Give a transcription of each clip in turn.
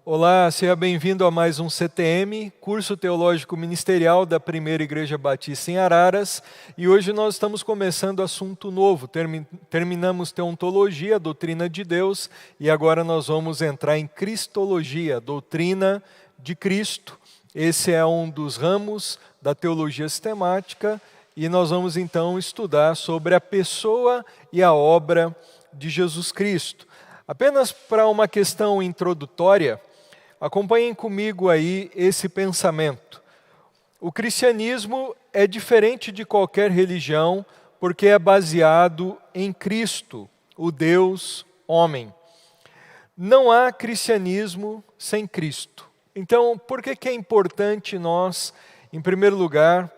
Olá, seja bem-vindo a mais um CTM, Curso Teológico Ministerial da Primeira Igreja Batista em Araras. E hoje nós estamos começando assunto novo. Terminamos Teontologia, Doutrina de Deus, e agora nós vamos entrar em Cristologia, Doutrina de Cristo. Esse é um dos ramos da teologia sistemática e nós vamos então estudar sobre a pessoa e a obra de Jesus Cristo. Apenas para uma questão introdutória, acompanhem comigo aí esse pensamento. O cristianismo é diferente de qualquer religião porque é baseado em Cristo, o Deus homem. Não há cristianismo sem Cristo. Então, por que é importante nós, em primeiro lugar,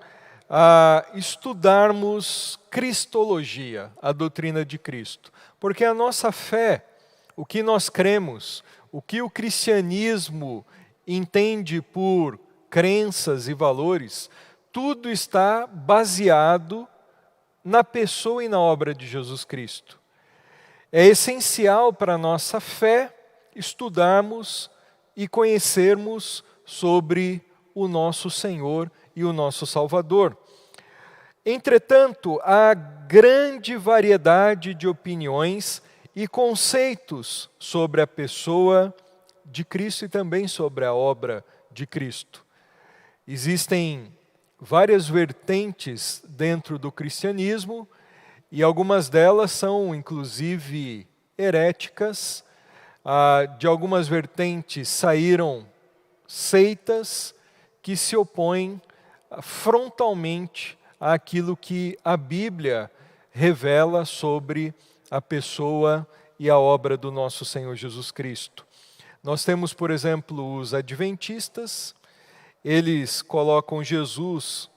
estudarmos Cristologia, a doutrina de Cristo? Porque a nossa fé, o que nós cremos, o que o cristianismo entende por crenças e valores, tudo está baseado na pessoa e na obra de Jesus Cristo. É essencial para a nossa fé estudarmos e conhecermos sobre o nosso Senhor e o nosso Salvador. Entretanto, há grande variedade de opiniões e conceitos sobre a pessoa de Cristo e também sobre a obra de Cristo. Existem várias vertentes dentro do cristianismo e algumas delas são inclusive heréticas. De algumas vertentes saíram seitas que se opõem frontalmente àquilo que a Bíblia revela sobre a pessoa e a obra do nosso Senhor Jesus Cristo. Nós temos, por exemplo, os adventistas. Eles colocam Jesus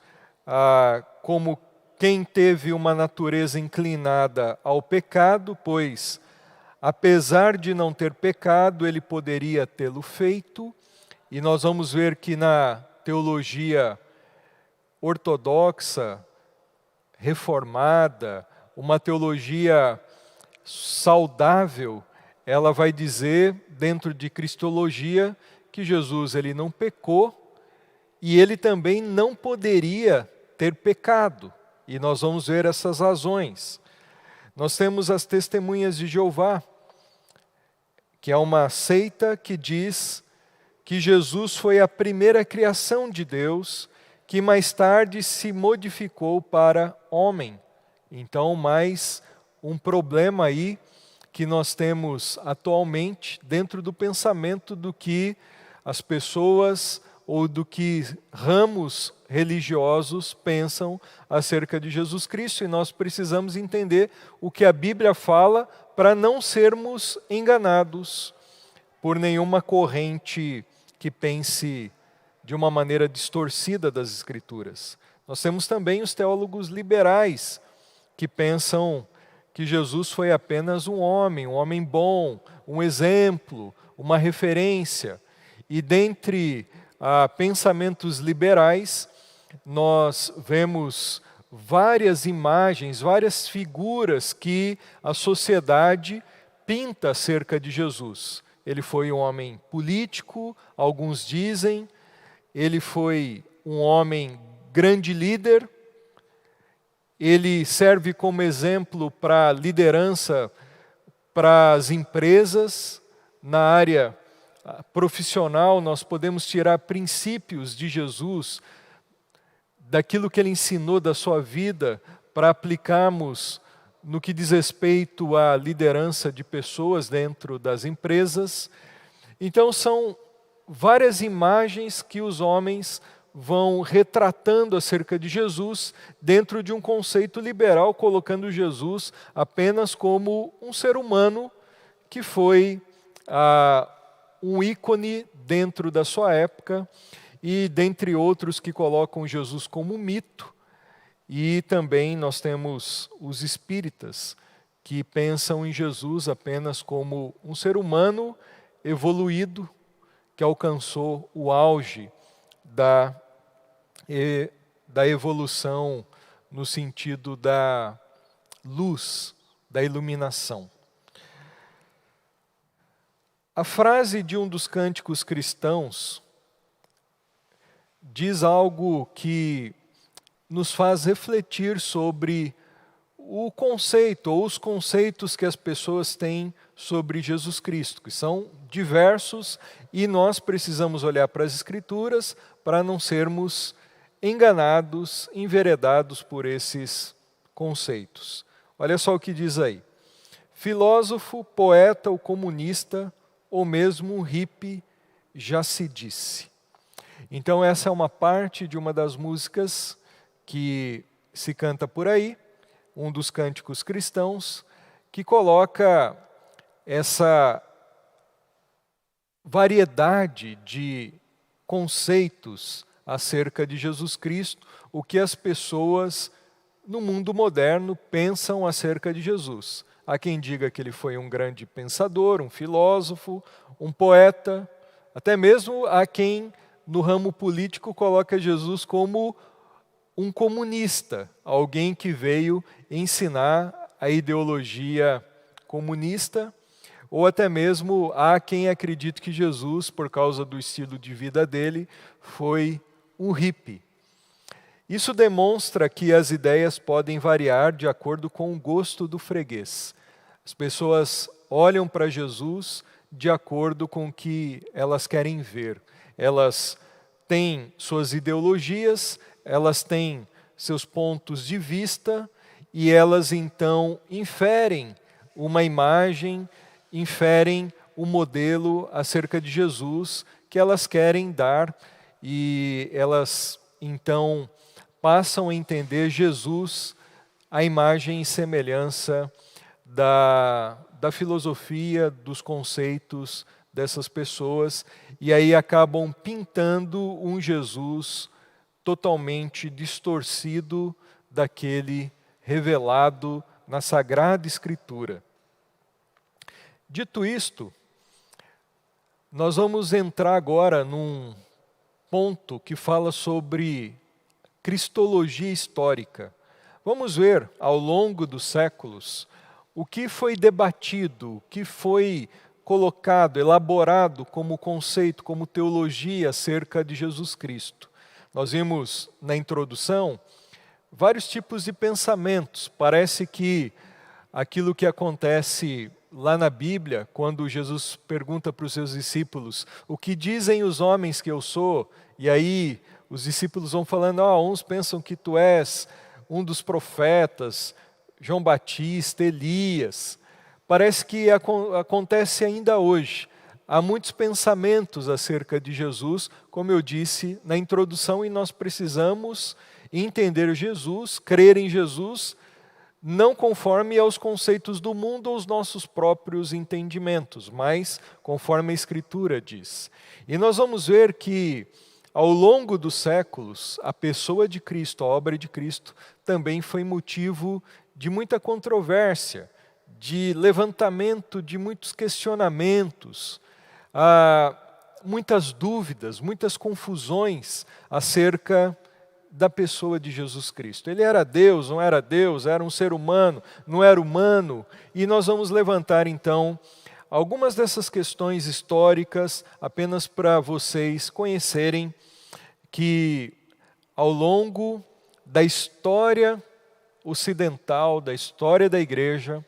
como quem teve uma natureza inclinada ao pecado, pois, apesar de não ter pecado, ele poderia tê-lo feito. E nós vamos ver que na teologia ortodoxa, reformada, uma teologia saudável, ela vai dizer, dentro de Cristologia, que Jesus ele não pecou e ele também não poderia ter pecado. E nós vamos ver essas razões. Nós temos as Testemunhas de Jeová, que é uma seita que diz que Jesus foi a primeira criação de Deus, que mais tarde se modificou para homem. Então, mais um problema aí que nós temos atualmente dentro do pensamento do que as pessoas ou do que ramos religiosos pensam acerca de Jesus Cristo. E nós precisamos entender o que a Bíblia fala para não sermos enganados por nenhuma corrente que pense de uma maneira distorcida das Escrituras. Nós temos também os teólogos liberais, que pensam que Jesus foi apenas um homem bom, um exemplo, uma referência. E dentre pensamentos liberais, nós vemos várias imagens, várias figuras que a sociedade pinta acerca de Jesus. Ele foi um homem político, alguns dizem, ele foi um homem grande líder. Ele serve como exemplo para liderança para as empresas. Na área profissional, nós podemos tirar princípios de Jesus, daquilo que ele ensinou da sua vida, para aplicarmos no que diz respeito à liderança de pessoas dentro das empresas. Então, são várias imagens que os homens vão retratando acerca de Jesus dentro de um conceito liberal, colocando Jesus apenas como um ser humano que foi um ícone dentro da sua época, e dentre outros que colocam Jesus como um mito. E também nós temos os espíritas, que pensam em Jesus apenas como um ser humano evoluído, que alcançou o auge da evolução no sentido da luz, da iluminação. A frase de um dos cânticos cristãos diz algo que nos faz refletir sobre o conceito ou os conceitos que as pessoas têm sobre Jesus Cristo, que são diversos e nós precisamos olhar para as Escrituras para não sermos enganados, enveredados por esses conceitos. Olha só o que diz aí. Filósofo, poeta ou comunista, ou mesmo hippie, já se disse. Então essa é uma parte de uma das músicas que se canta por aí, um dos cânticos cristãos, que coloca essa variedade de conceitos acerca de Jesus Cristo, o que as pessoas no mundo moderno pensam acerca de Jesus. Há quem diga que ele foi um grande pensador, um filósofo, um poeta, até mesmo há quem no ramo político coloca Jesus como um comunista, alguém que veio ensinar a ideologia comunista, ou até mesmo há quem acredite que Jesus, por causa do estilo de vida dele, foi um hippie. Isso demonstra que as ideias podem variar de acordo com o gosto do freguês. As pessoas olham para Jesus de acordo com o que elas querem ver. Elas têm suas ideologias, elas têm seus pontos de vista e elas então inferem uma imagem, inferem um modelo acerca de Jesus que elas querem dar e elas então passam a entender Jesus, a imagem e semelhança da filosofia, dos conceitos dessas pessoas, e aí acabam pintando um Jesus totalmente distorcido daquele revelado na Sagrada Escritura. Dito isto, nós vamos entrar agora num ponto que fala sobre cristologia histórica. Vamos ver, ao longo dos séculos, o que foi debatido, o que foi colocado, elaborado como conceito, como teologia acerca de Jesus Cristo. Nós vimos na introdução vários tipos de pensamentos. Parece que aquilo que acontece lá na Bíblia, quando Jesus pergunta para os seus discípulos, o que dizem os homens que eu sou? E aí os discípulos vão falando, uns pensam que tu és um dos profetas, João Batista, Elias. Parece que acontece ainda hoje. Há muitos pensamentos acerca de Jesus, como eu disse na introdução, e nós precisamos entender Jesus, crer em Jesus, não conforme aos conceitos do mundo ou os nossos próprios entendimentos, mas conforme a Escritura diz. E nós vamos ver que, ao longo dos séculos, a pessoa de Cristo, a obra de Cristo, também foi motivo de muita controvérsia, de levantamento de muitos questionamentos, muitas dúvidas, muitas confusões acerca da pessoa de Jesus Cristo. Ele era Deus, não era Deus, era um ser humano, não era humano, e nós vamos levantar então algumas dessas questões históricas apenas para vocês conhecerem que ao longo da história ocidental, da história da igreja,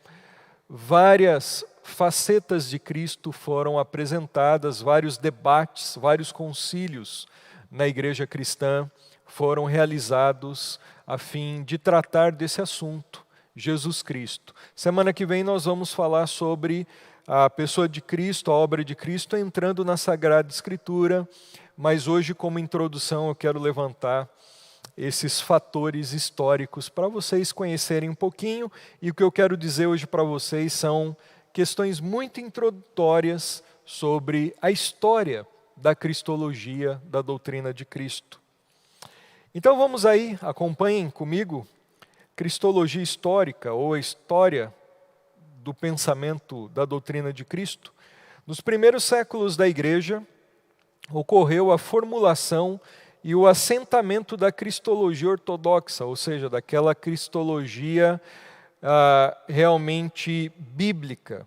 várias facetas de Cristo foram apresentadas, vários debates, vários concílios na igreja cristã foram realizados a fim de tratar desse assunto, Jesus Cristo. Semana que vem nós vamos falar sobre a pessoa de Cristo, a obra de Cristo, entrando na Sagrada Escritura, mas hoje, como introdução, eu quero levantar esses fatores históricos para vocês conhecerem um pouquinho, e o que eu quero dizer hoje para vocês são questões muito introdutórias sobre a história da cristologia, da doutrina de Cristo. Então vamos aí, acompanhem comigo, cristologia histórica, ou a história do pensamento da doutrina de Cristo. Nos primeiros séculos da igreja, ocorreu a formulação e o assentamento da cristologia ortodoxa, ou seja, daquela cristologia realmente bíblica.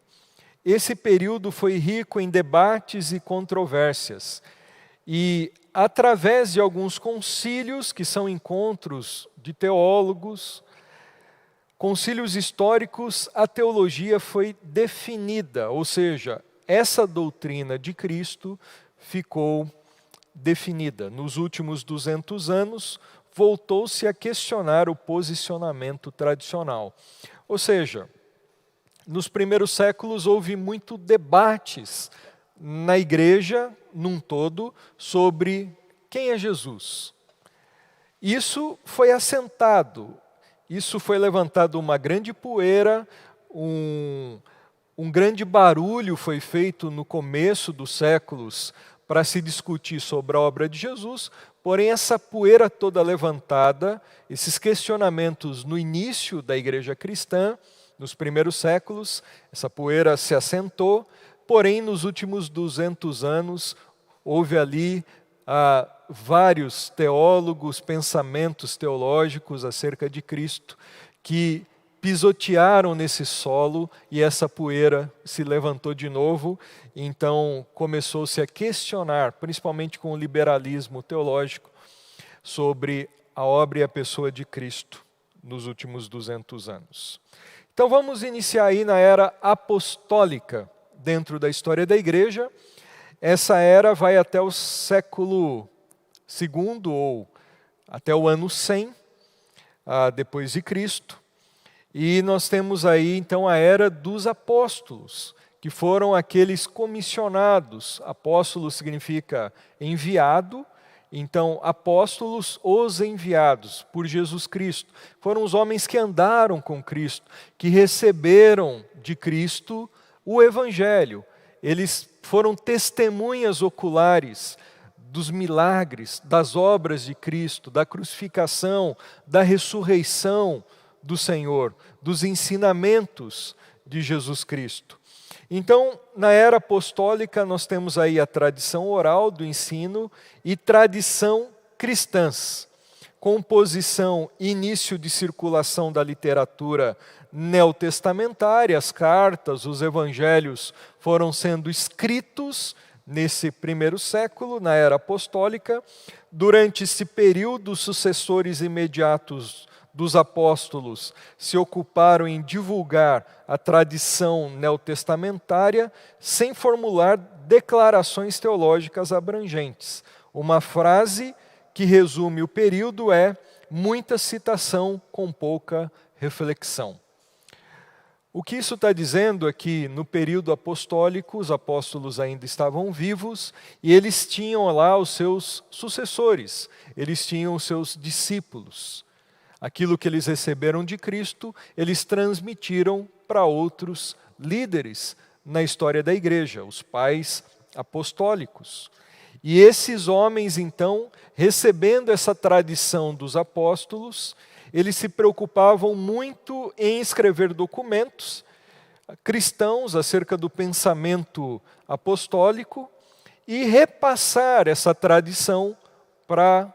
esse período foi rico em debates e controvérsias. E através de alguns concílios, que são encontros de teólogos, concílios históricos, a teologia foi definida, ou seja, essa doutrina de Cristo ficou definida. Nos últimos 200 anos, voltou-se a questionar o posicionamento tradicional. Ou seja, nos primeiros séculos houve muito debates na igreja, num todo, sobre quem é Jesus. Isso foi assentado, isso foi levantado uma grande poeira, um grande barulho foi feito no começo dos séculos para se discutir sobre a obra de Jesus, porém essa poeira toda levantada, esses questionamentos no início da igreja cristã, nos primeiros séculos, essa poeira se assentou, porém nos últimos 200 anos houve ali vários teólogos, pensamentos teológicos acerca de Cristo que pisotearam nesse solo e essa poeira se levantou de novo. Então começou-se a questionar, principalmente com o liberalismo teológico, sobre a obra e a pessoa de Cristo nos últimos 200 anos. Então vamos iniciar aí na era apostólica dentro da história da igreja. Essa era vai até o século II ou até o ano 100 depois de Cristo. E nós temos aí então a era dos apóstolos, que foram aqueles comissionados. Apóstolo significa enviado. Então, apóstolos, os enviados por Jesus Cristo, foram os homens que andaram com Cristo, que receberam de Cristo o Evangelho. Eles foram testemunhas oculares dos milagres, das obras de Cristo, da crucificação, da ressurreição do Senhor, dos ensinamentos de Jesus Cristo. Então, na era apostólica, nós temos aí a tradição oral do ensino e tradição cristãs. Composição e início de circulação da literatura neotestamentária, as cartas, os evangelhos foram sendo escritos nesse primeiro século, na era apostólica. Durante esse período, os sucessores imediatos dos apóstolos se ocuparam em divulgar a tradição neotestamentária sem formular declarações teológicas abrangentes. Uma frase que resume o período é: muita citação com pouca reflexão. O que isso está dizendo é que no período apostólico os apóstolos ainda estavam vivos e eles tinham lá os seus sucessores, eles tinham os seus discípulos. Aquilo que eles receberam de Cristo, eles transmitiram para outros líderes na história da igreja, os pais apostólicos. E esses homens, então, recebendo essa tradição dos apóstolos, eles se preocupavam muito em escrever documentos cristãos acerca do pensamento apostólico e repassar essa tradição para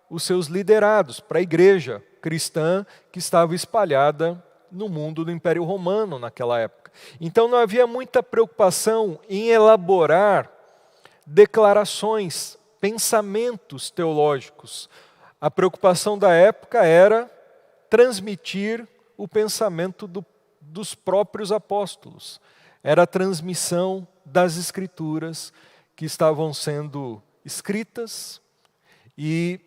os seus liderados, para a igreja cristã que estava espalhada no mundo do Império Romano naquela época. Então não havia muita preocupação em elaborar declarações, pensamentos teológicos. A preocupação da época era transmitir o pensamento dos próprios apóstolos. Era a transmissão das Escrituras que estavam sendo escritas e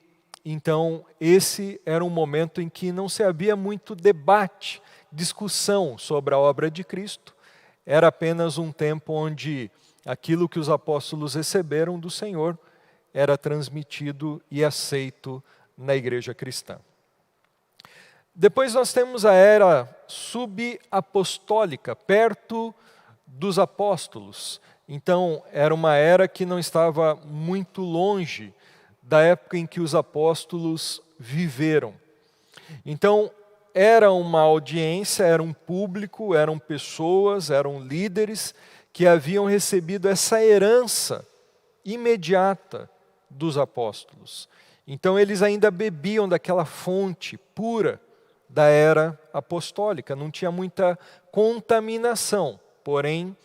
então, esse era um momento em que não se havia muito debate, discussão sobre a obra de Cristo. Era apenas um tempo onde aquilo que os apóstolos receberam do Senhor era transmitido e aceito na igreja cristã. Depois nós temos a era subapostólica, perto dos apóstolos. Então, era uma era que não estava muito longe da época em que os apóstolos viveram. Então, era uma audiência, era um público, eram pessoas, eram líderes que haviam recebido essa herança imediata dos apóstolos. Então, eles ainda bebiam daquela fonte pura da era apostólica, não tinha muita contaminação, porém,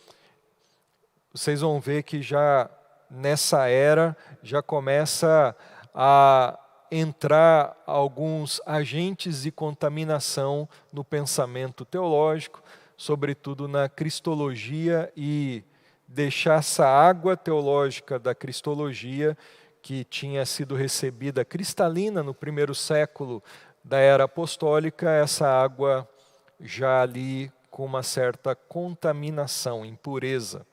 vocês vão ver que já nessa era já começa a entrar alguns agentes de contaminação no pensamento teológico, sobretudo na cristologia, e deixar essa água teológica da cristologia, que tinha sido recebida cristalina no primeiro século da era apostólica, essa água já ali com uma certa contaminação, impureza.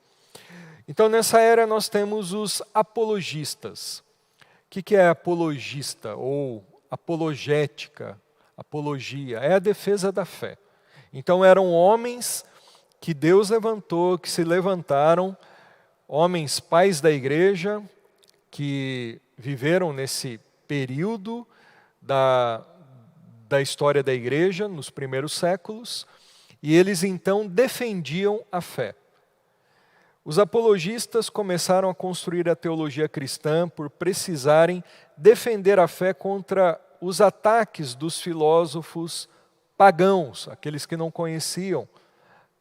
Então, nessa era, nós temos os apologistas. O que é apologista ou apologética? Apologia é a defesa da fé. Então, eram homens que Deus levantou, que se levantaram, homens pais da igreja, que viveram nesse período da história da igreja, nos primeiros séculos, e eles então defendiam a fé. Os apologistas começaram a construir a teologia cristã por precisarem defender a fé contra os ataques dos filósofos pagãos, aqueles que não conheciam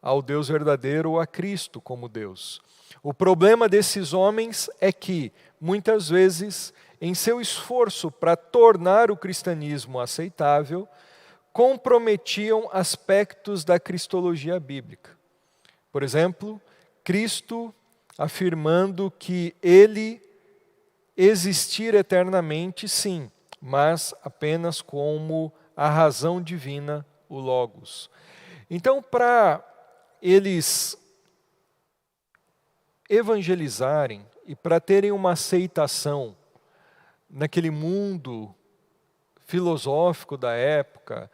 ao Deus verdadeiro ou a Cristo como Deus. O problema desses homens é que, muitas vezes, em seu esforço para tornar o cristianismo aceitável, comprometiam aspectos da cristologia bíblica. Por exemplo, Cristo afirmando que ele existir eternamente, sim, mas apenas como a razão divina, o Logos. Então, para eles evangelizarem e para terem uma aceitação naquele mundo filosófico da época,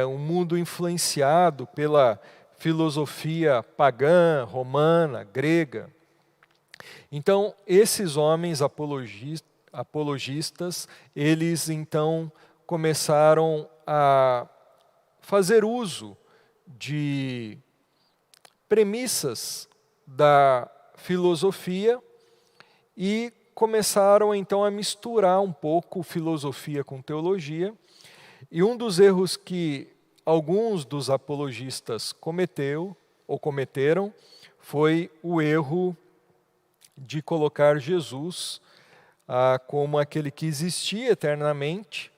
um mundo influenciado pela filosofia pagã, romana, grega. Então, esses homens apologistas, eles então começaram a fazer uso de premissas da filosofia e começaram então a misturar um pouco filosofia com teologia. E um dos erros que alguns dos apologistas cometeram foi o erro de colocar Jesus como aquele que existia eternamente,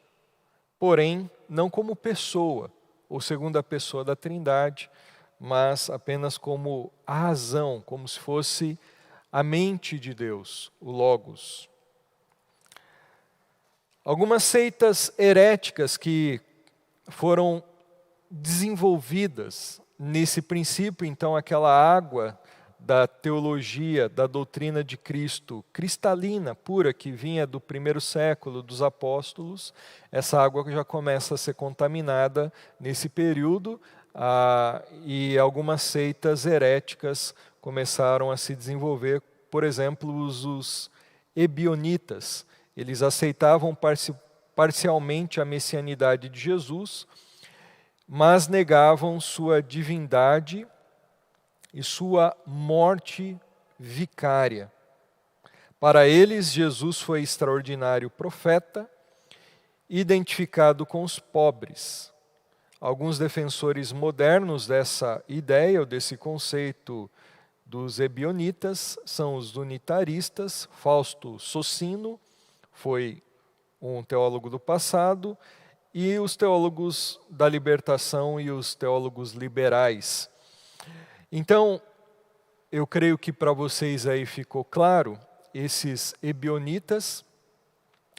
porém não como pessoa, ou segunda pessoa da Trindade, mas apenas como a razão, como se fosse a mente de Deus, o Logos. Algumas seitas heréticas que foram desenvolvidas nesse princípio, então, aquela água da teologia, da doutrina de Cristo, cristalina, pura, que vinha do primeiro século dos apóstolos, essa água já começa a ser contaminada nesse período, e algumas seitas heréticas começaram a se desenvolver, por exemplo, os ebionitas. Eles aceitavam parcialmente a messianidade de Jesus, mas negavam sua divindade e sua morte vicária. Para eles, Jesus foi extraordinário profeta, identificado com os pobres. Alguns defensores modernos dessa ideia, ou desse conceito dos ebionitas, são os unitaristas. Fausto Socino foi um teólogo do passado, e os teólogos da libertação e os teólogos liberais. Então, eu creio que para vocês aí ficou claro, esses ebionitas,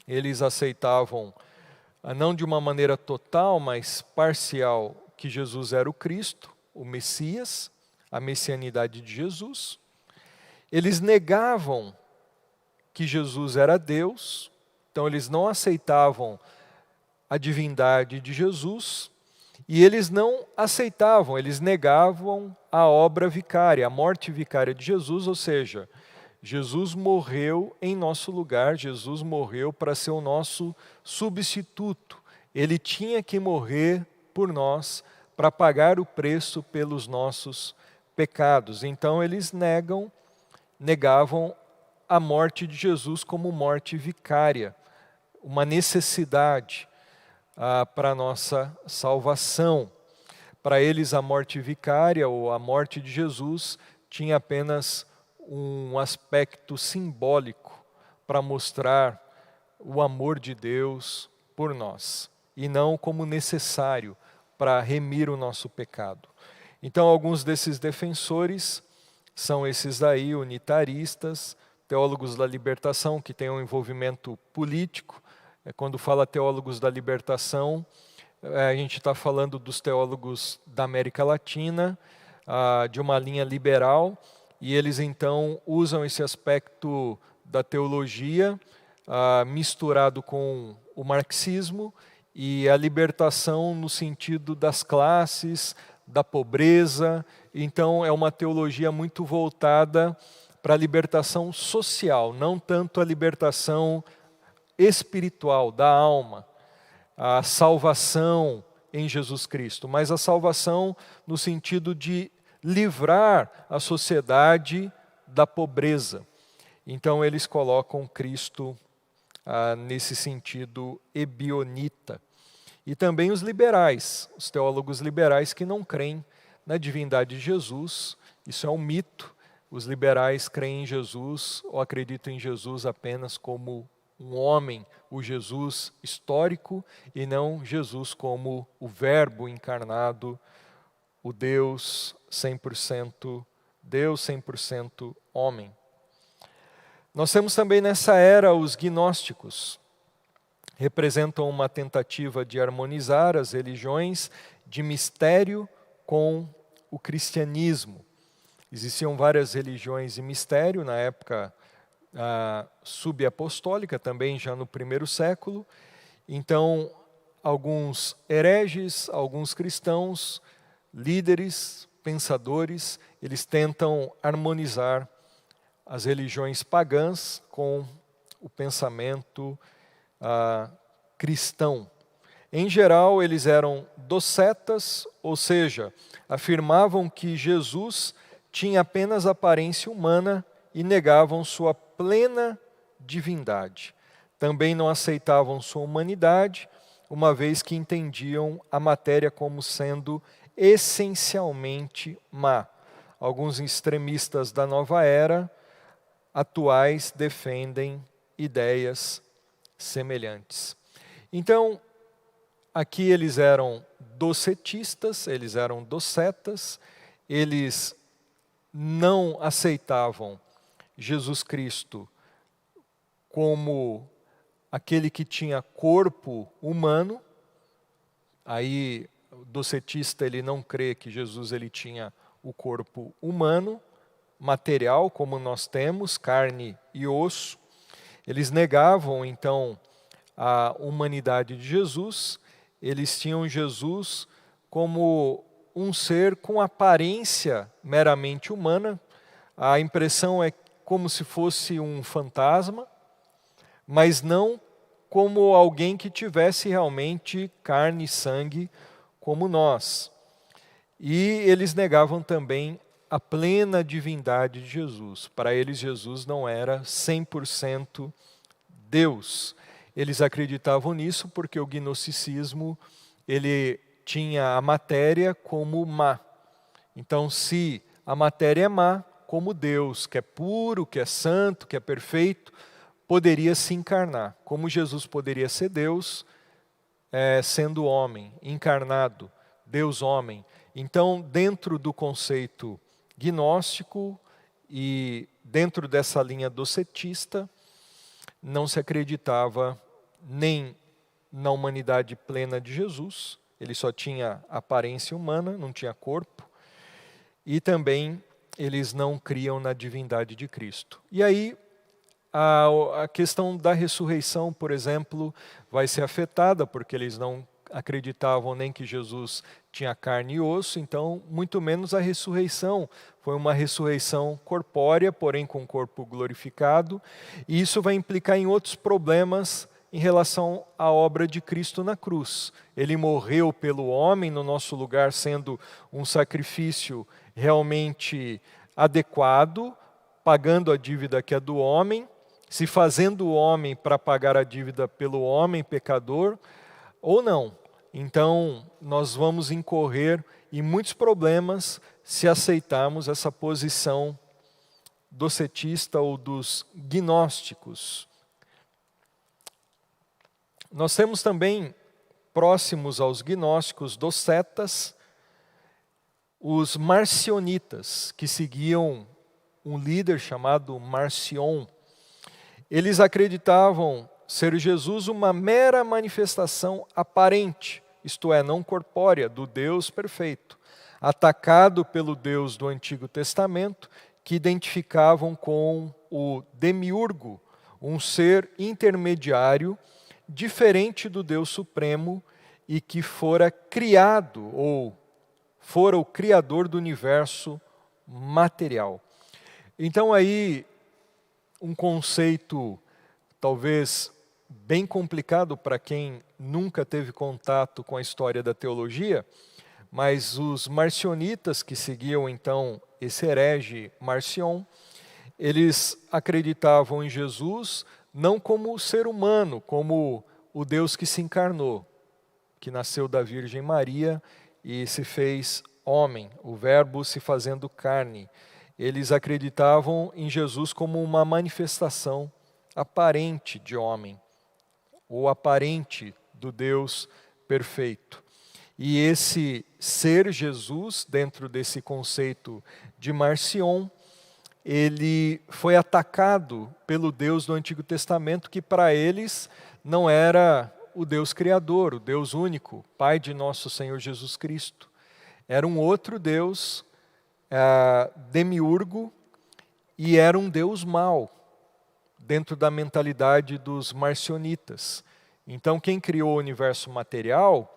eles aceitavam, não de uma maneira total, mas parcial, que Jesus era o Cristo, o Messias, a messianidade de Jesus. Eles negavam que Jesus era Deus, então eles não aceitavam a divindade de Jesus, e eles não aceitavam, eles negavam a obra vicária, a morte vicária de Jesus, ou seja, Jesus morreu em nosso lugar, Jesus morreu para ser o nosso substituto. Ele tinha que morrer por nós para pagar o preço pelos nossos pecados. Então eles negavam a morte de Jesus como morte vicária, uma necessidade para a nossa salvação. Para eles, a morte vicária ou a morte de Jesus tinha apenas um aspecto simbólico para mostrar o amor de Deus por nós, e não como necessário para remir o nosso pecado. Então, alguns desses defensores são esses daí, unitaristas, teólogos da libertação, que têm um envolvimento político. Quando fala teólogos da libertação, a gente está falando dos teólogos da América Latina, de uma linha liberal, e eles então usam esse aspecto da teologia misturado com o marxismo e a libertação no sentido das classes, da pobreza. Então é uma teologia muito voltada para a libertação social, não tanto a libertação espiritual da alma, a salvação em Jesus Cristo, mas a salvação no sentido de livrar a sociedade da pobreza. Então eles colocam Cristo nesse sentido ebionita. E também os liberais, os teólogos liberais que não creem na divindade de Jesus. Isso é um mito. Os liberais creem em Jesus ou acreditam em Jesus apenas como um homem, o Jesus histórico, e não Jesus como o Verbo encarnado, o Deus 100% Deus, 100% homem. Nós temos também nessa era os gnósticos. Representam uma tentativa de harmonizar as religiões de mistério com o cristianismo. Existiam várias religiões de mistério na época subapostólica, também já no primeiro século. Então, alguns hereges, alguns cristãos, líderes, pensadores, eles tentam harmonizar as religiões pagãs com o pensamento cristão. Em geral, eles eram docetas, ou seja, afirmavam que Jesus tinha apenas aparência humana e negavam sua plena divindade. Também não aceitavam sua humanidade, uma vez que entendiam a matéria como sendo essencialmente má. Alguns extremistas da nova era atuais defendem ideias semelhantes. Então, aqui eles eram docetistas, eles eram docetas, eles não aceitavam Jesus Cristo como aquele que tinha corpo humano. Aí o docetista ele não crê que Jesus ele tinha o corpo humano, material como nós temos, carne e osso. Eles negavam então a humanidade de Jesus, eles tinham Jesus como um ser com aparência meramente humana. A impressão é como se fosse um fantasma, mas não como alguém que tivesse realmente carne e sangue como nós. E eles negavam também a plena divindade de Jesus. Para eles, Jesus não era 100% Deus. Eles acreditavam nisso porque o gnosticismo ele tinha a matéria como má. Então, se a matéria é má, como Deus, que é puro, que é santo, que é perfeito, poderia se encarnar. Como Jesus poderia ser Deus, sendo homem, encarnado, Deus homem. Então, dentro do conceito gnóstico e dentro dessa linha docetista, não se acreditava nem na humanidade plena de Jesus, ele só tinha aparência humana, não tinha corpo, e também eles não criam na divindade de Cristo. E aí, a questão da ressurreição, por exemplo, vai ser afetada, porque eles não acreditavam nem que Jesus tinha carne e osso, então, muito menos a ressurreição. Foi uma ressurreição corpórea, porém com corpo glorificado, e isso vai implicar em outros problemas em relação à obra de Cristo na cruz. Ele morreu pelo homem no nosso lugar, sendo um sacrifício realmente adequado, pagando a dívida que é do homem, se fazendo o homem para pagar a dívida pelo homem pecador, ou não. Então, nós vamos incorrer em muitos problemas se aceitarmos essa posição docetista ou dos gnósticos. Nós temos também, próximos aos gnósticos, docetas, os marcionitas, que seguiam um líder chamado Marcion. Eles acreditavam ser Jesus uma mera manifestação aparente, isto é, não corpórea, do Deus perfeito, atacado pelo Deus do Antigo Testamento, que identificavam com o demiurgo, um ser intermediário, diferente do Deus Supremo e que fora criado, ou fora o criador do universo material. Então aí, um conceito talvez bem complicado para quem nunca teve contato com a história da teologia, mas os marcionitas que seguiam então esse herege Marcion, eles acreditavam em Jesus não como ser humano, como o Deus que se encarnou, que nasceu da Virgem Maria e se fez homem, o Verbo se fazendo carne. Eles acreditavam em Jesus como uma manifestação aparente de homem, ou aparente do Deus perfeito. E esse ser Jesus, dentro desse conceito de Marcion, ele foi atacado pelo Deus do Antigo Testamento, que para eles não era o Deus Criador, o Deus único, Pai de nosso Senhor Jesus Cristo. Era um outro Deus, demiurgo, e era um Deus mau, dentro da mentalidade dos marcionitas. Então quem criou o universo material,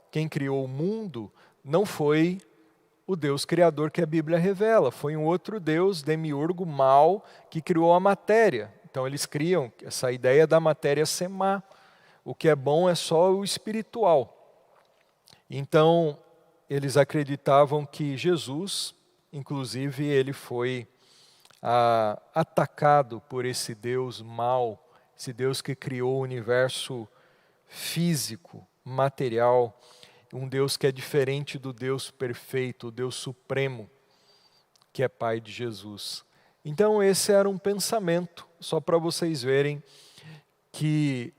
quem criou o mundo, não foi o Deus Criador que a Bíblia revela, foi um outro Deus, demiurgo, mau, que criou a matéria. Então eles criam essa ideia da matéria ser má. O que é bom é só o espiritual. Então eles acreditavam que Jesus, inclusive, ele foi atacado por esse Deus mau, esse Deus que criou o universo físico, material, um Deus que é diferente do Deus perfeito, o Deus supremo, que é Pai de Jesus. Então esse era um pensamento, só para vocês verem que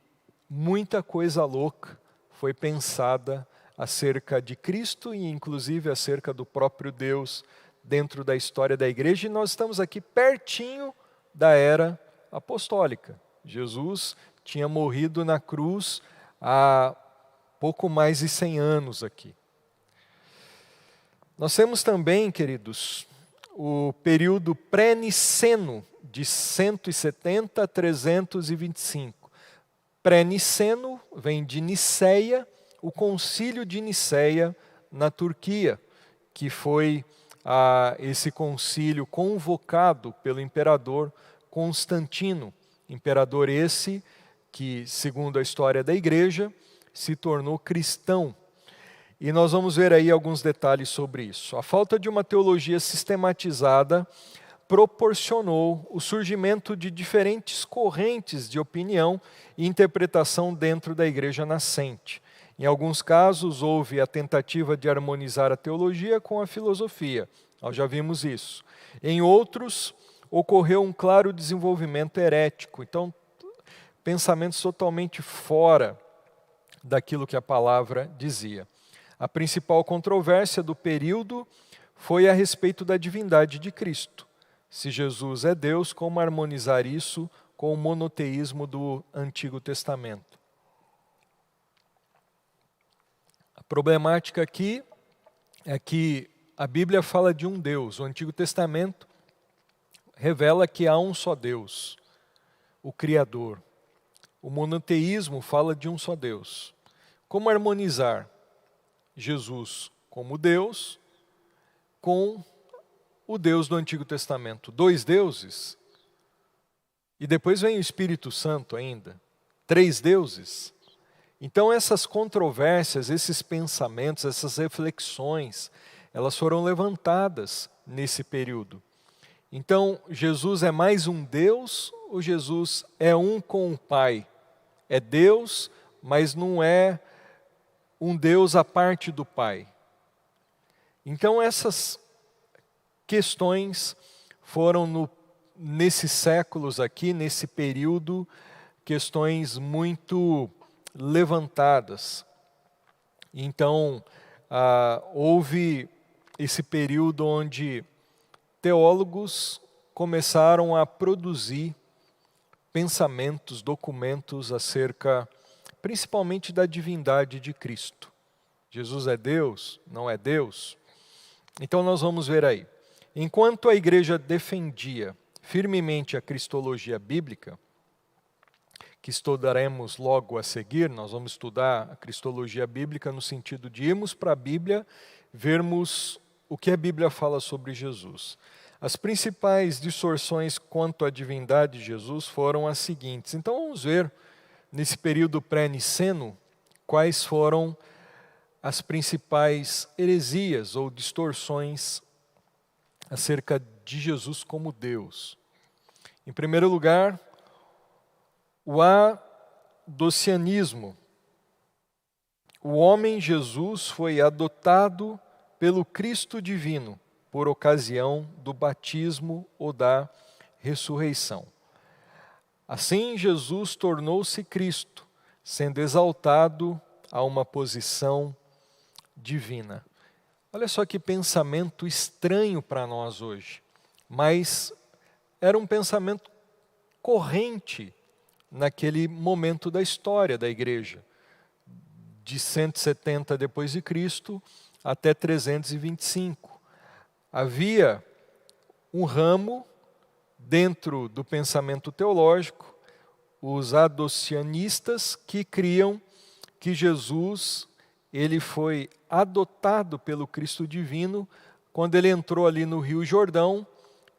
muita coisa louca foi pensada acerca de Cristo e inclusive acerca do próprio Deus dentro da história da igreja, e nós estamos aqui pertinho da era apostólica. Jesus tinha morrido na cruz há pouco mais de 100 anos aqui. Nós temos também, queridos, o período pré-niceno, de 170 a 325. Pré-niceno vem de Niceia, o concílio de Niceia na Turquia, que foi esse concílio convocado pelo imperador Constantino, imperador esse que, segundo a história da igreja, se tornou cristão. E nós vamos ver aí alguns detalhes sobre isso. A falta de uma teologia sistematizada proporcionou o surgimento de diferentes correntes de opinião e interpretação dentro da igreja nascente. Em alguns casos, houve a tentativa de harmonizar a teologia com a filosofia. Nós já vimos isso. Em outros, ocorreu um claro desenvolvimento herético. Então, pensamentos totalmente fora daquilo que a palavra dizia. A principal controvérsia do período foi a respeito da divindade de Cristo. Se Jesus é Deus, como harmonizar isso com o monoteísmo do Antigo Testamento? A problemática aqui é que a Bíblia fala de um Deus. O Antigo Testamento revela que há um só Deus, o Criador. O monoteísmo fala de um só Deus. Como harmonizar Jesus como Deus com o Deus do Antigo Testamento? Dois deuses? E depois vem o Espírito Santo ainda. Três deuses? Então essas controvérsias, esses pensamentos, essas reflexões, elas foram levantadas nesse período. Então, Jesus é mais um Deus ou Jesus é um com o Pai? É Deus, mas não é um Deus à parte do Pai. Então essas questões foram nesses séculos aqui, nesse período, questões muito levantadas. Então, houve esse período onde teólogos começaram a produzir pensamentos, documentos acerca, principalmente da divindade de Cristo. Jesus é Deus? Não é Deus? Então nós vamos ver aí. Enquanto a igreja defendia firmemente a cristologia bíblica, que estudaremos logo a seguir, nós vamos estudar a cristologia bíblica no sentido de irmos para a Bíblia, vermos o que a Bíblia fala sobre Jesus. As principais distorções quanto à divindade de Jesus foram as seguintes. Então vamos ver, nesse período pré-niceno, quais foram as principais heresias ou distorções acerca de Jesus como Deus. Em primeiro lugar, o adocianismo. O homem Jesus foi adotado pelo Cristo divino por ocasião do batismo ou da ressurreição. Assim, Jesus tornou-se Cristo, sendo exaltado a uma posição divina. Olha só que pensamento estranho para nós hoje, mas era um pensamento corrente naquele momento da história da igreja, de 170 depois de Cristo até 325. Havia um ramo dentro do pensamento teológico, os adocianistas, que criam que Jesus ele foi adotado pelo Cristo divino quando ele entrou ali no Rio Jordão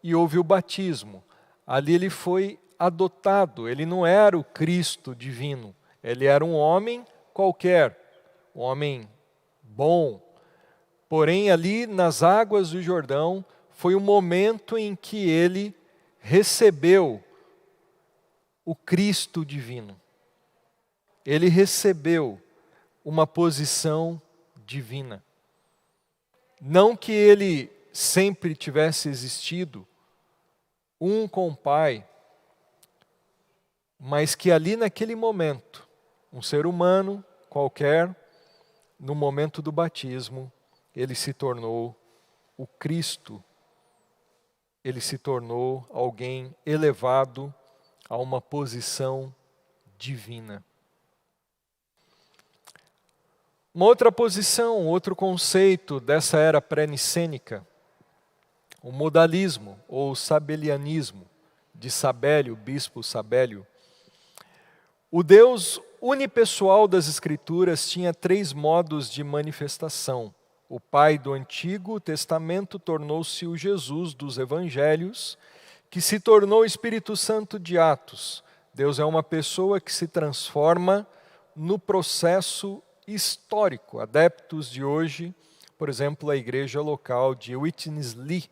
e houve o batismo. Ali ele foi adotado, ele não era o Cristo divino, ele era um homem qualquer, um homem bom. Porém, ali nas águas do Jordão, foi o momento em que ele recebeu o Cristo divino. Ele recebeu uma posição divina. Não que ele sempre tivesse existido, um com o Pai, mas que ali naquele momento, um ser humano qualquer, no momento do batismo, ele se tornou o Cristo, ele se tornou alguém elevado a uma posição divina. Uma outra posição, outro conceito dessa era pré-nicênica, o modalismo ou sabelianismo, de Sabélio, bispo Sabélio. O Deus unipessoal das Escrituras tinha 3 modos de manifestação. O Pai do Antigo Testamento tornou-se o Jesus dos Evangelhos, que se tornou o Espírito Santo de Atos. Deus é uma pessoa que se transforma no processo histórico. Adeptos de hoje, por exemplo, a igreja local de Witness-Lee,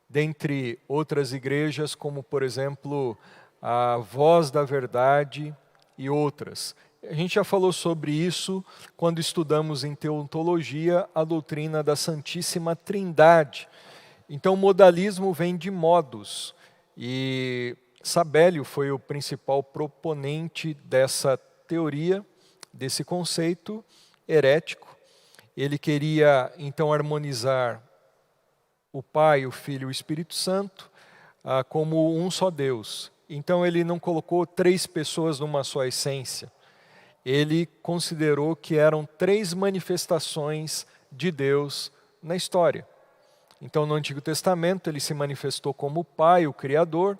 dentre outras igrejas, como por exemplo a Voz da Verdade e outras. A gente já falou sobre isso quando estudamos em teontologia a doutrina da Santíssima Trindade. Então o modalismo vem de modos, e Sabélio foi o principal proponente dessa teoria, desse conceito herético. Ele queria então harmonizar o Pai, o Filho e o Espírito Santo como um só Deus. Então ele não colocou 3 pessoas numa só essência. Ele considerou que eram 3 manifestações de Deus na história. Então no Antigo Testamento ele se manifestou como o Pai, o Criador.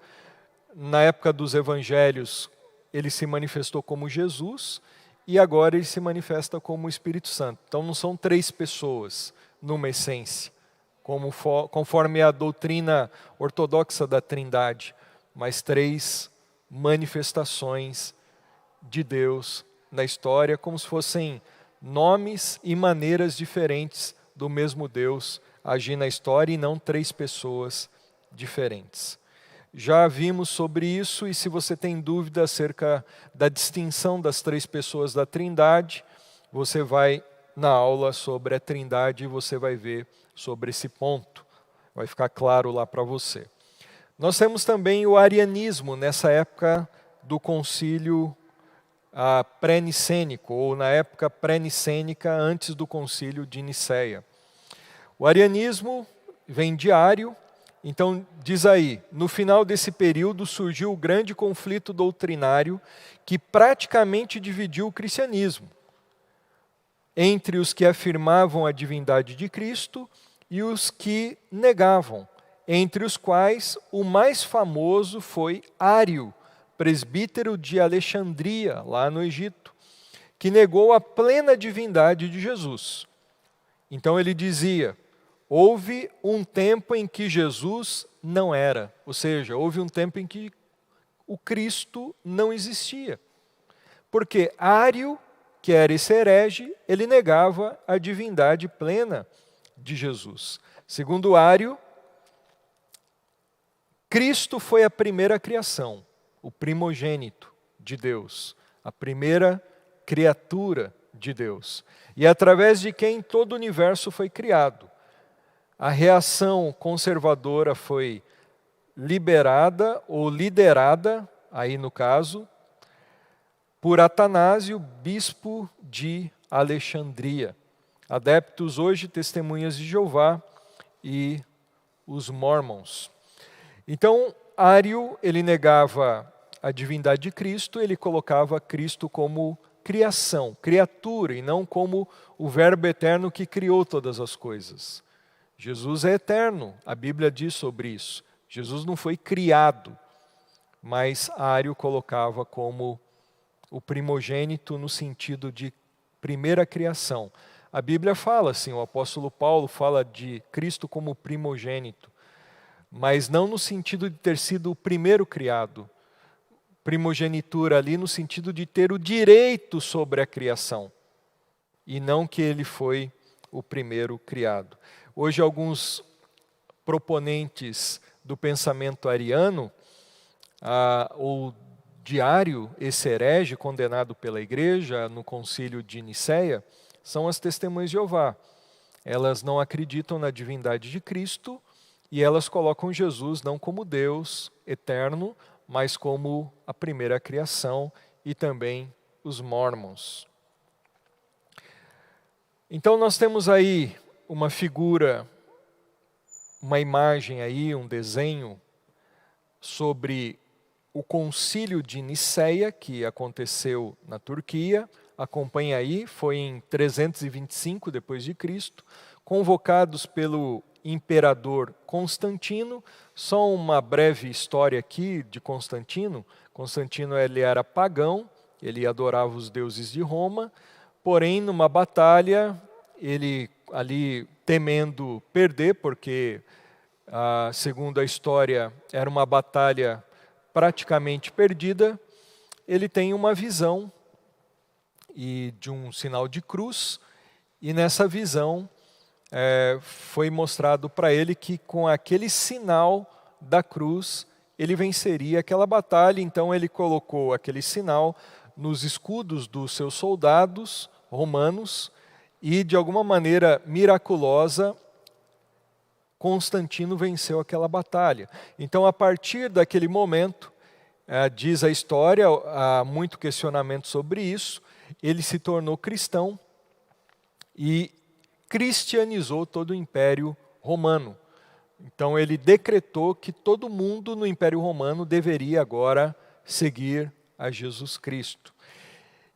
Na época dos Evangelhos ele se manifestou como Jesus. E agora ele se manifesta como o Espírito Santo. Então não são 3 pessoas numa essência, conforme a doutrina ortodoxa da Trindade, mas 3 manifestações de Deus na história, como se fossem nomes e maneiras diferentes do mesmo Deus agir na história, e não 3 pessoas diferentes. Já vimos sobre isso, e se você tem dúvida acerca da distinção das 3 pessoas da Trindade, você vai na aula sobre a Trindade e você vai ver sobre esse ponto. Vai ficar claro lá para você. Nós temos também o arianismo nessa época do concílio pré-nicênico, ou na época pré-nicênica, antes do concílio de Nicéia. O arianismo vem de Ário, então diz aí, no final desse período surgiu o grande conflito doutrinário que praticamente dividiu o cristianismo entre os que afirmavam a divindade de Cristo e os que negavam, entre os quais o mais famoso foi Ário, presbítero de Alexandria, lá no Egito, que negou a plena divindade de Jesus. Então ele dizia: houve um tempo em que Jesus não era, ou seja, houve um tempo em que o Cristo não existia. Porque Ário, que era esse herege, ele negava a divindade plena de Jesus. Segundo Ário, Cristo foi a primeira criação, o primogênito de Deus, a primeira criatura de Deus, e através de quem todo o universo foi criado. A reação conservadora foi liberada ou liderada, aí no caso, por Atanásio, bispo de Alexandria. Adeptos hoje, testemunhas de Jeová e os Mormons. Então, Ário, ele negava a divindade de Cristo, ele colocava Cristo como criação, criatura, e não como o Verbo eterno que criou todas as coisas. Jesus é eterno, a Bíblia diz sobre isso. Jesus não foi criado, mas Ário colocava como o primogênito no sentido de primeira criação. A Bíblia fala assim, o apóstolo Paulo fala de Cristo como primogênito, mas não no sentido de ter sido o primeiro criado. Primogenitura ali no sentido de ter o direito sobre a criação, e não que ele foi o primeiro criado. Hoje alguns proponentes do pensamento ariano, ou de Ário, esse herege condenado pela igreja no concílio de Nicéia, são as testemunhas de Jeová. Elas não acreditam na divindade de Cristo e elas colocam Jesus não como Deus eterno, mas como a primeira criação, e também os Mormons. Então nós temos aí uma figura, uma imagem aí, um desenho sobre o concílio de Nicéia, que aconteceu na Turquia. Acompanha aí, foi em 325 depois de Cristo, convocados pelo imperador Constantino. Só uma breve história aqui de Constantino. Constantino, ele era pagão, ele adorava os deuses de Roma, porém numa batalha, ele ali temendo perder, porque segundo a história era uma batalha praticamente perdida, ele tem uma visão de um sinal de cruz, e nessa visão foi mostrado para ele que com aquele sinal da cruz ele venceria aquela batalha. Então ele colocou aquele sinal nos escudos dos seus soldados romanos e de alguma maneira miraculosa Constantino venceu aquela batalha. Então a partir daquele momento, diz a história, há muito questionamento sobre isso, ele se tornou cristão e cristianizou todo o Império Romano. Então ele decretou que todo mundo no Império Romano deveria agora seguir a Jesus Cristo.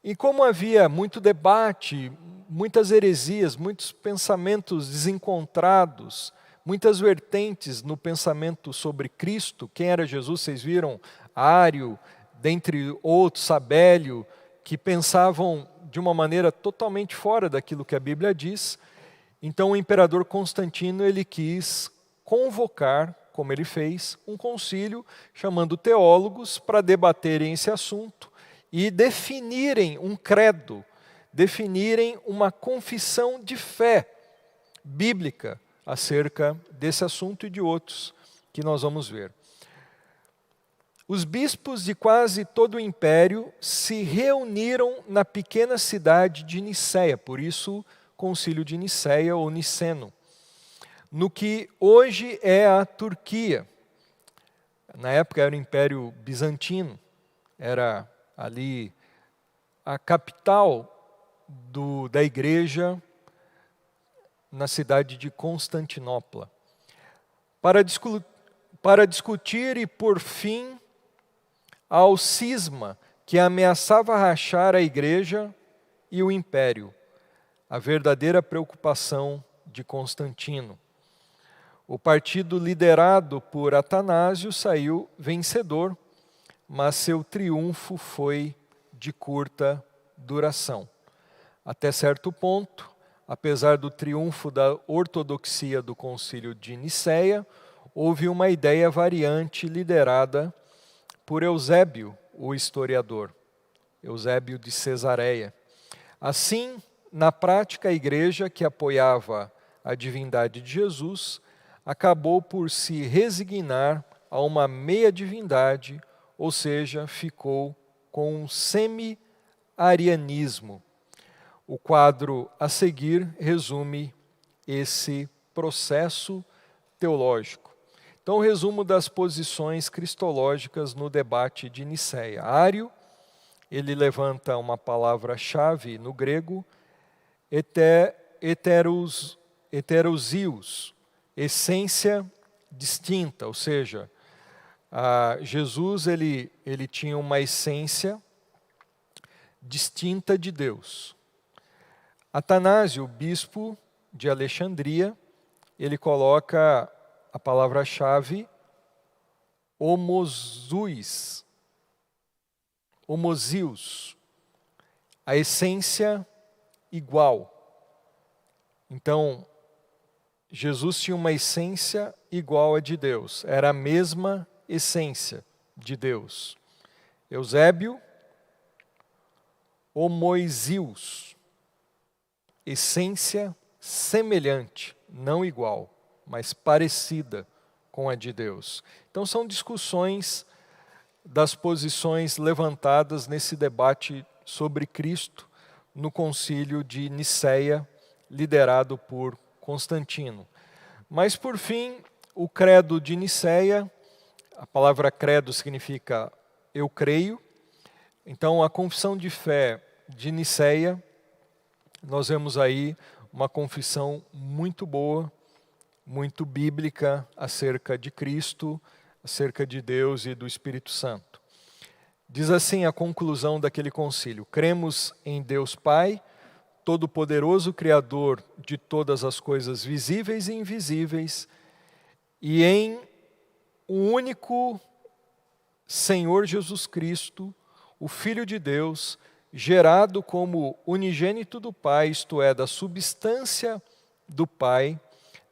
E como havia muito debate, muitas heresias, muitos pensamentos desencontrados, muitas vertentes no pensamento sobre Cristo, quem era Jesus, vocês viram, Ário, dentre outros, Sabélio, que pensavam de uma maneira totalmente fora daquilo que a Bíblia diz. Então o imperador Constantino, ele quis convocar, como ele fez, um concílio, chamando teólogos para debaterem esse assunto e definirem um credo, definirem uma confissão de fé bíblica acerca desse assunto e de outros que nós vamos ver. Os bispos de quase todo o império se reuniram na pequena cidade de Nicéia, por isso Concílio de Nicéia ou Niceno, no que hoje é a Turquia. Na época era o Império Bizantino, era ali a capital da igreja na cidade de Constantinopla. Para discutir e por fim ao cisma que ameaçava rachar a igreja e o império, a verdadeira preocupação de Constantino. O partido liderado por Atanásio saiu vencedor, mas seu triunfo foi de curta duração. Até certo ponto, apesar do triunfo da ortodoxia do Concílio de Nicéia, houve uma ideia variante liderada por Eusébio, o historiador, Eusébio de Cesareia. Assim, na prática, a igreja que apoiava a divindade de Jesus acabou por se resignar a uma meia-divindade, ou seja, ficou com um semi-arianismo. O quadro a seguir resume esse processo teológico. Então, o resumo das posições cristológicas no debate de Nicéia. Ário, ele levanta uma palavra-chave no grego, heterousios, essência distinta, ou seja, Jesus ele tinha uma essência distinta de Deus. Atanásio, bispo de Alexandria, ele coloca a palavra-chave homozios, a essência igual. Então, Jesus tinha uma essência igual à de Deus, era a mesma essência de Deus. Eusébio, homoiousios, essência semelhante, não igual, mas parecida com a de Deus. Então são discussões das posições levantadas nesse debate sobre Cristo no concílio de Nicéia, liderado por Constantino. Mas por fim, o credo de Nicéia, a palavra credo significa eu creio. Então a confissão de fé de Nicéia, nós vemos aí uma confissão muito boa, muito bíblica acerca de Cristo, acerca de Deus e do Espírito Santo. Diz assim a conclusão daquele concílio: cremos em Deus Pai, Todo-Poderoso, Criador de todas as coisas visíveis e invisíveis, e em um único Senhor Jesus Cristo, o Filho de Deus, gerado como unigênito do Pai, isto é, da substância do Pai,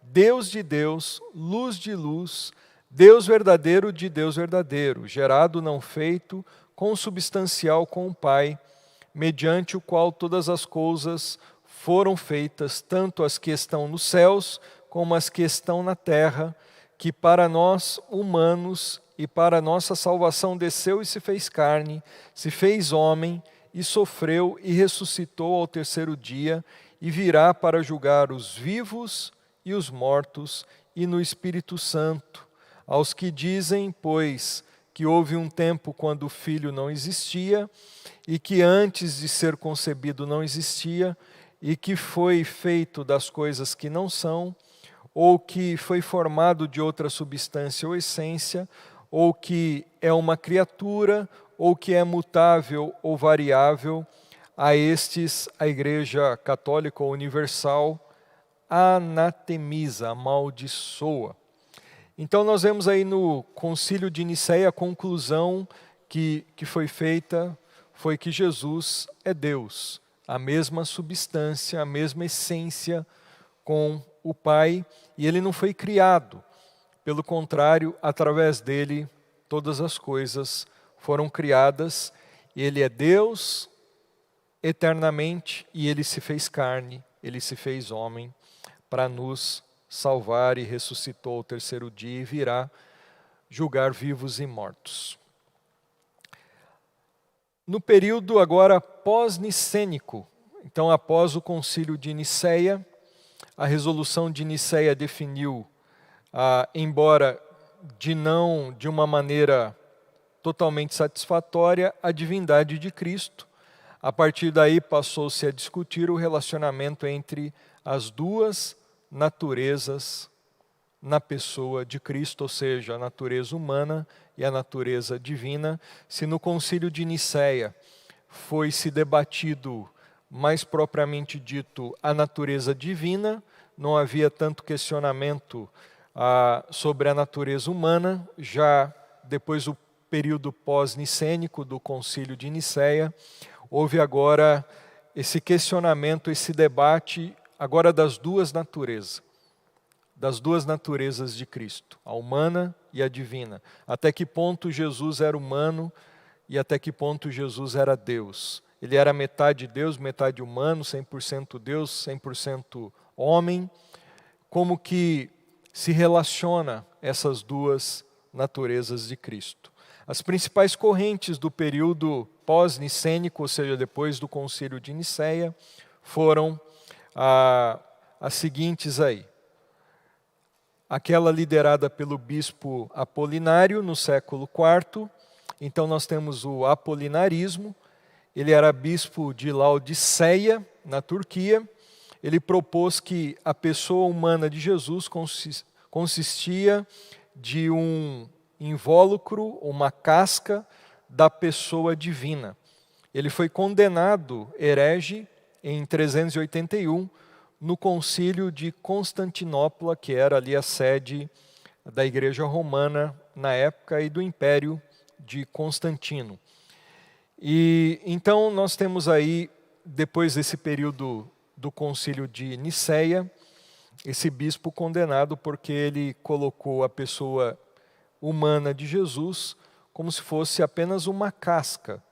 Deus de Deus, luz de luz, Deus verdadeiro de Deus verdadeiro, gerado não feito, consubstancial com o Pai, mediante o qual todas as coisas foram feitas, tanto as que estão nos céus como as que estão na terra, que para nós, humanos, e para a nossa salvação desceu e se fez carne, se fez homem, e sofreu e ressuscitou ao terceiro dia, e virá para julgar os vivos e os mortos, e no Espírito Santo, aos que dizem, pois, que houve um tempo quando o Filho não existia, e que antes de ser concebido não existia, e que foi feito das coisas que não são, ou que foi formado de outra substância ou essência, ou que é uma criatura, ou que é mutável ou variável, a estes a Igreja Católica ou Universal anatemiza, amaldiçoa. Então nós vemos aí no Concílio de Nicéia a conclusão que foi feita foi que Jesus é Deus, a mesma substância, a mesma essência com o Pai, e ele não foi criado. Pelo contrário, através dele todas as coisas foram criadas. Ele é Deus eternamente e ele se fez carne, ele se fez homem para nos salvar e ressuscitou ao terceiro dia e virá julgar vivos e mortos. No período agora pós-nicênico, então após o concílio de Nicéia, a resolução de Nicéia definiu, embora de uma maneira totalmente satisfatória a divindade de Cristo. A partir daí passou-se a discutir o relacionamento entre as duas naturezas na pessoa de Cristo, ou seja, a natureza humana e a natureza divina. Se no Concílio de Nicéia foi se debatido, mais propriamente dito, a natureza divina, não havia tanto questionamento sobre a natureza humana. Já depois do período pós-nicênico do Concílio de Nicéia, houve agora esse questionamento, esse debate agora das duas naturezas de Cristo, a humana e a divina. Até que ponto Jesus era humano e até que ponto Jesus era Deus. Ele era metade Deus, metade humano, 100% Deus, 100% homem. Como que se relaciona essas duas naturezas de Cristo? As principais correntes do período pós-nicênico, ou seja, depois do Concílio de Nicéia, foram as seguintes aí. Aquela liderada pelo bispo Apolinário no século IV. Então nós temos o apolinarismo. Ele era bispo de Laodiceia, na Turquia. Ele propôs que a pessoa humana de Jesus consistia de um invólucro, uma casca da pessoa divina. Ele foi condenado herege em 381 no Concílio de Constantinopla, que era ali a sede da Igreja Romana na época e do Império de Constantino. E então nós temos aí, depois desse período do Concílio de Nicéia, esse bispo condenado porque ele colocou a pessoa humana de Jesus como se fosse apenas uma casca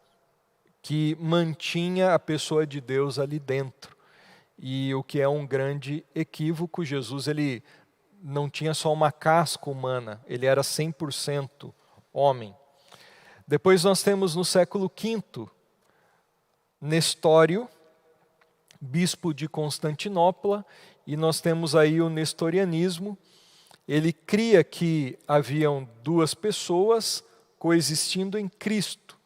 que mantinha a pessoa de Deus ali dentro. E o que é um grande equívoco. Jesus ele não tinha só uma casca humana, ele era 100% homem. Depois nós temos no século V, Nestório, bispo de Constantinopla, e nós temos aí o nestorianismo. Ele cria que haviam duas pessoas coexistindo em Cristo,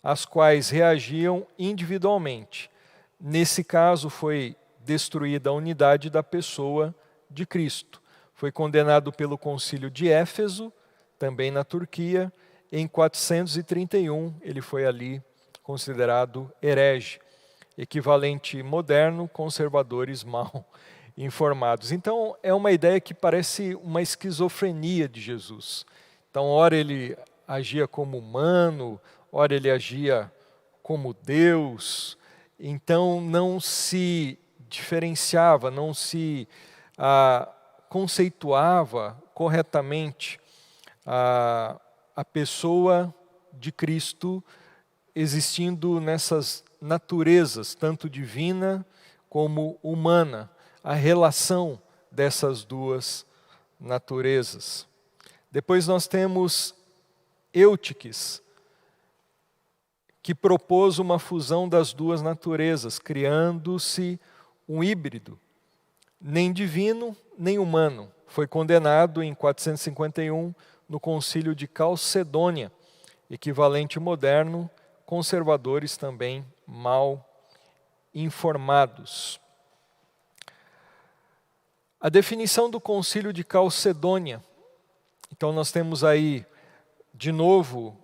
as quais reagiam individualmente. Nesse caso foi destruída a unidade da pessoa de Cristo. Foi condenado pelo Concílio de Éfeso, também na Turquia. Em 431 ele foi ali considerado herege, equivalente moderno, conservadores mal informados. Então é uma ideia que parece uma esquizofrenia de Jesus. Então ora ele agia como humano, ora ele agia como Deus. Então não se diferenciava, não se conceituava corretamente a pessoa de Cristo existindo nessas naturezas, tanto divina como humana, a relação dessas duas naturezas. Depois nós temos Eutiques, que propôs uma fusão das duas naturezas, criando-se um híbrido, nem divino, nem humano. Foi condenado em 451 no Concílio de Calcedônia, equivalente moderno, conservadores também mal informados. A definição do Concílio de Calcedônia. Então nós temos aí, de novo,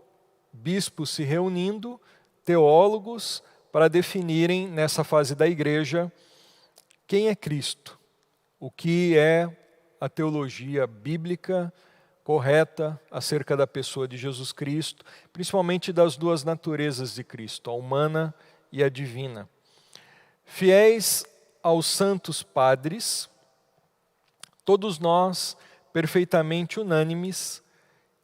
bispos se reunindo, teólogos, para definirem nessa fase da igreja quem é Cristo, o que é a teologia bíblica correta acerca da pessoa de Jesus Cristo, principalmente das duas naturezas de Cristo, a humana e a divina. Fiéis aos santos padres, todos nós, perfeitamente unânimes,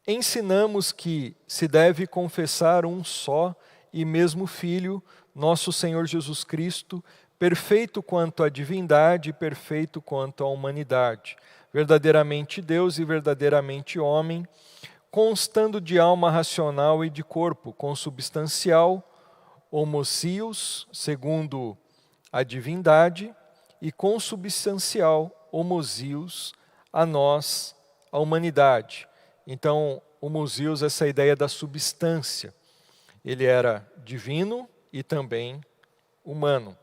ensinamos que se deve confessar um só e mesmo Filho, nosso Senhor Jesus Cristo, perfeito quanto à divindade e perfeito quanto à humanidade, verdadeiramente Deus e verdadeiramente homem, constando de alma racional e de corpo consubstancial, homousios, segundo a divindade, e consubstancial, homousios, a nós, a humanidade. Então, homoousios, essa ideia da substância. Ele era divino e também humano.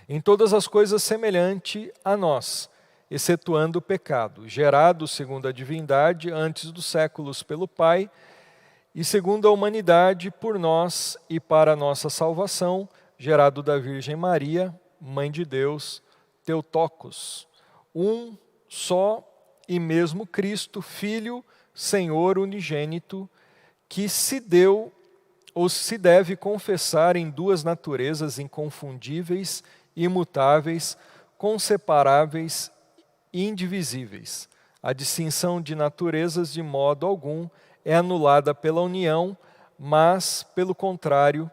Em todas as coisas semelhante a nós, excetuando o pecado, gerado segundo a divindade antes dos séculos pelo Pai, e segundo a humanidade por nós e para a nossa salvação, gerado da Virgem Maria, Mãe de Deus, Theotokos, um só e mesmo Cristo, Filho, Senhor unigênito, que se deu ou se deve confessar em duas naturezas inconfundíveis, imutáveis, conseparáveis e indivisíveis. A distinção de naturezas de modo algum é anulada pela união, mas, pelo contrário,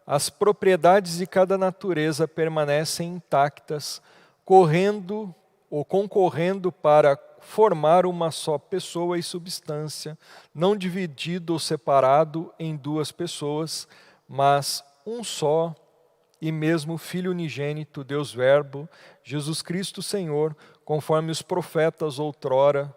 as propriedades de cada natureza permanecem intactas, correndo ou concorrendo para formar uma só pessoa e substância, não dividido ou separado em duas pessoas, mas um só e mesmo Filho unigênito, Deus Verbo, Jesus Cristo Senhor, conforme os profetas outrora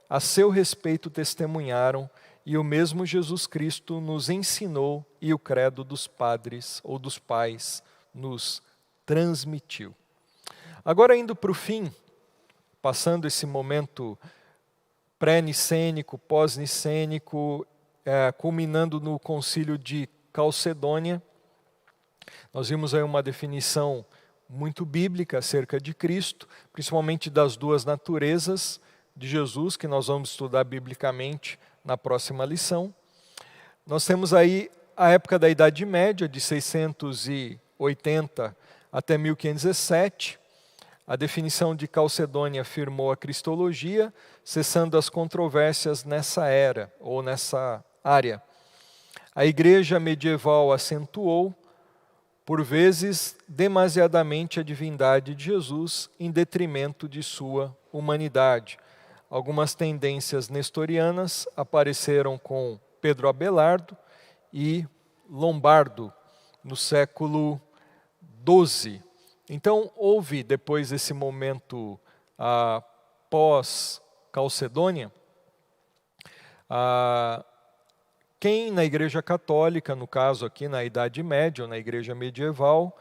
a seu respeito testemunharam, e o mesmo Jesus Cristo nos ensinou e o credo dos padres ou dos pais nos transmitiu. Agora, indo para o fim, passando esse momento pré-nicênico, pós-nicênico, culminando no concílio de Calcedônia, nós vimos aí uma definição muito bíblica acerca de Cristo, principalmente das duas naturezas de Jesus, que nós vamos estudar biblicamente na próxima lição. Nós temos aí a época da Idade Média, de 680 até 1517, a definição de Calcedônia afirmou a cristologia, cessando as controvérsias nessa era, ou nessa área. A igreja medieval acentuou, por vezes, demasiadamente a divindade de Jesus, em detrimento de sua humanidade. Algumas tendências nestorianas apareceram com Pedro Abelardo e Lombardo, no século XII. Então, houve, depois desse momento pós-Calcedônia, quem na Igreja Católica, no caso aqui na Idade Média, ou na Igreja Medieval,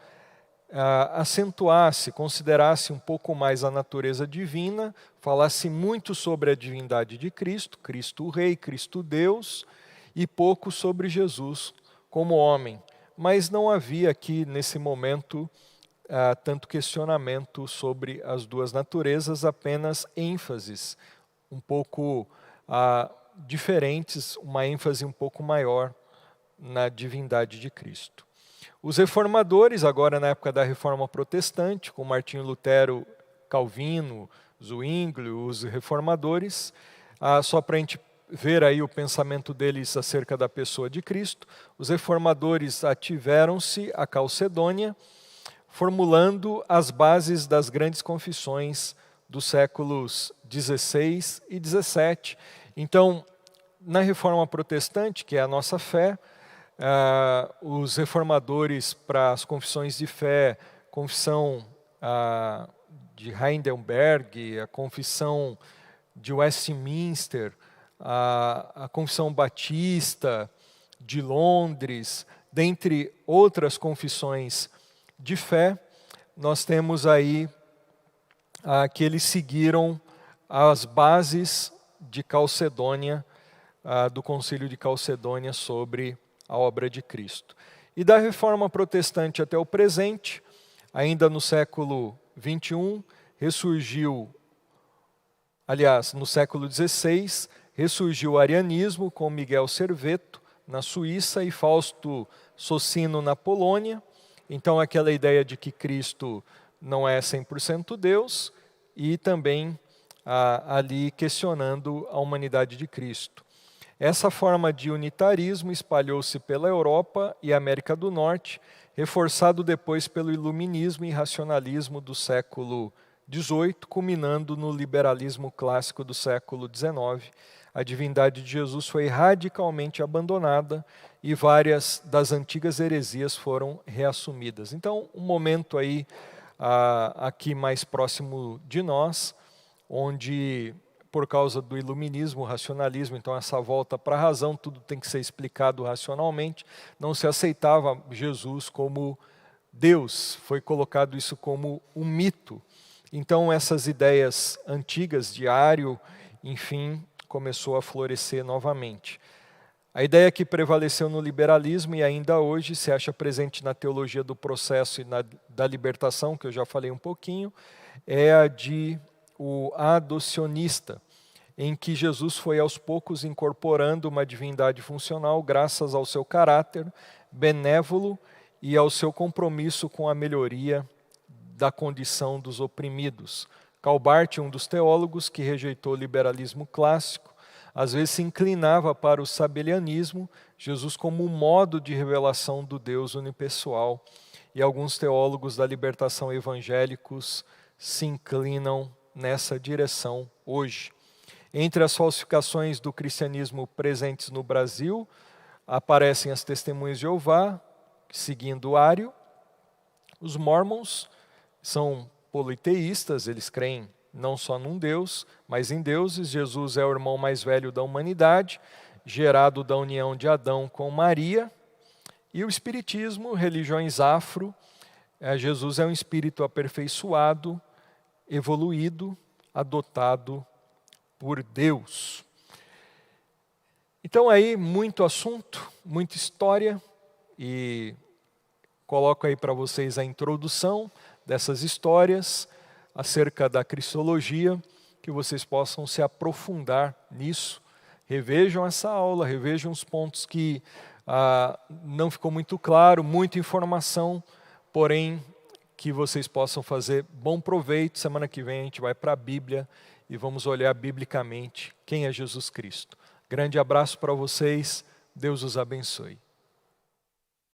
acentuasse, considerasse um pouco mais a natureza divina, falasse muito sobre a divindade de Cristo, Cristo Rei, Cristo Deus, e pouco sobre Jesus como homem. Mas não havia aqui, nesse momento, tanto questionamento sobre as duas naturezas, apenas ênfases um pouco diferentes, uma ênfase um pouco maior na divindade de Cristo. Os reformadores, agora na época da Reforma Protestante, com Martinho Lutero, Calvino, Zwinglio, os reformadores, só para a gente ver aí o pensamento deles acerca da pessoa de Cristo, os reformadores ativeram-se a Calcedônia, formulando as bases das grandes confissões dos séculos XVI e XVII. Então, na Reforma Protestante, que é a nossa fé, os reformadores para as confissões de fé, confissão de Heidelberg, a confissão de Westminster, a confissão batista de Londres, dentre outras confissões de fé, nós temos aí que eles seguiram as bases de Calcedônia, do Concílio de Calcedônia sobre a obra de Cristo. E da Reforma Protestante até o presente, ainda no século XXI, ressurgiu, aliás, no século XVI, ressurgiu o arianismo com Miguel Serveto, na Suíça, e Fausto Socino, na Polônia. Então, aquela ideia de que Cristo não é 100% Deus, e também ali questionando a humanidade de Cristo. Essa forma de unitarismo espalhou-se pela Europa e América do Norte, reforçado depois pelo iluminismo e racionalismo do século XVIII, culminando no liberalismo clássico do século XIX. A divindade de Jesus foi radicalmente abandonada e várias das antigas heresias foram reassumidas. Então, um momento aí aqui mais próximo de nós, onde por causa do iluminismo, o racionalismo, então essa volta para a razão, tudo tem que ser explicado racionalmente. Não se aceitava Jesus como Deus, foi colocado isso como um mito. Então essas ideias antigas de Ário, enfim, começou a florescer novamente. A ideia que prevaleceu no liberalismo e ainda hoje se acha presente na teologia do processo e da libertação, que eu já falei um pouquinho, é a de o adocionista, em que Jesus foi aos poucos incorporando uma divindade funcional graças ao seu caráter benévolo e ao seu compromisso com a melhoria da condição dos oprimidos. Karl Barth, um dos teólogos que rejeitou o liberalismo clássico, às vezes se inclinava para o sabelianismo, Jesus como um modo de revelação do Deus unipessoal, e alguns teólogos da libertação evangélicos se inclinam nessa direção hoje. Entre as falsificações do cristianismo presentes no Brasil, aparecem as Testemunhas de Jeová, seguindo Ário. Os Mormons são politeístas, eles creem não só num Deus, mas em deuses. Jesus é o irmão mais velho da humanidade, gerado da união de Adão com Maria. E o Espiritismo, religiões afro, Jesus é um espírito aperfeiçoado, evoluído, adotado por Deus. Então aí muito assunto, muita história, e coloco aí para vocês a introdução dessas histórias acerca da cristologia, que vocês possam se aprofundar nisso. Revejam essa aula, revejam os pontos que não ficou muito claro, muita informação, porém que vocês possam fazer bom proveito. Semana que vem a gente vai para a Bíblia e vamos olhar biblicamente quem é Jesus Cristo. Grande abraço para vocês, Deus os abençoe.